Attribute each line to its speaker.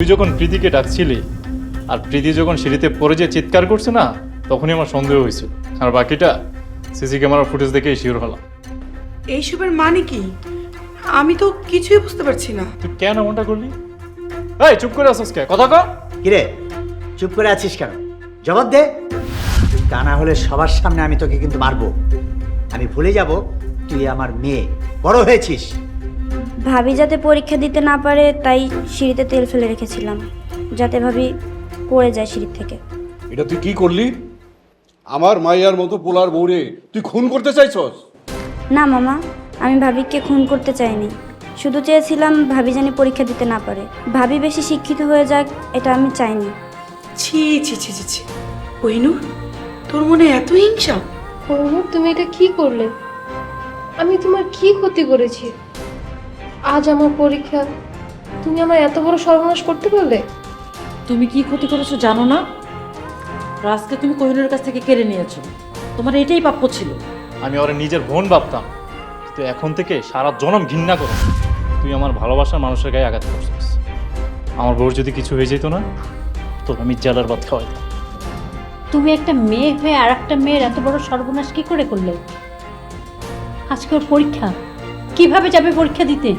Speaker 1: তুই যখন প্রীতিকে ডাকছিলি আর প্রীতি যখন সিঁড়িতে পড়ে যে চিৎকার করছে না, তখনই আমার সন্দেহ হয়েছিল। আর বাকিটা সিসি ক্যামেরার ফুটেজ দেখে শিওর হলাম।
Speaker 2: এইসবের মানে কি? আমি তো কিছুই বুঝতে পারছি না।
Speaker 1: তুই কেন এমনটা করলি? এই চুপ করে আসিস কে? কথা কর।
Speaker 3: কিরে চুপ করে আছিস কেন? জবাব দে। তা না হলে সবার সামনে আমি তোকে কিন্তু মারবো। আমি ভুলে যাব তুই আমার মেয়ে, বড় হয়েছিস।
Speaker 4: ভাবি যাতে পরীক্ষা দিতে না পারে তাই সিঁড়িতে তেল ফেলে রেখেছিলাম, যাতে ভাবি পড়ে যায় সিঁড়ি থেকে।
Speaker 5: এটা তুই কি করলি? আমার মাইয়ার মতো পোলার বউরে তুই খুন করতে চাইছস?
Speaker 4: না মামা, আমি ভাবিকে খুন করতে চাইনি, শুধু চেয়েছিলাম ভাবি জানি পরীক্ষা দিতে না পারে। ভাবি বেশি শিক্ষিত হয়ে যাক, এটা আমি চাইনি।
Speaker 2: ছি ছি ছি ছি ছি। কোহিনূর, তোর মনে এত হিংসা?
Speaker 6: কোহিনূর, তুমি এটা কি করলে? আমি তোমার কি ক্ষতি করেছি? আজ আমার পরীক্ষা, তুমি আমার এত বড় সর্বনাশ করতে পারলে?
Speaker 7: তুমি কি ক্ষতি করেছো জানো না? রাজকে তুমি কোহিনূরের কাছ থেকে কেড়ে নিয়েছো, তোমার এটাই প্রাপ্য ছিল।
Speaker 1: আমি ওর নিজের বোন ভাবতাম, কিন্তু এখন থেকে সারা জনম ঘৃণা করো। তুই আমার ভালোবাসার মানুষের গায়ে আঘাত করছিস। আমার বউর যদি কিছু হয়ে যেত না, তো আমি জেলার ভাত খাওয়াইতাম।
Speaker 8: তুমি একটা মেয়ে হয়ে আর একটা মেয়ের এত বড় সর্বনাশ কি করে করলে? আজকে ওর পরীক্ষা, কিভাবে যাবে পরীক্ষা দিতে?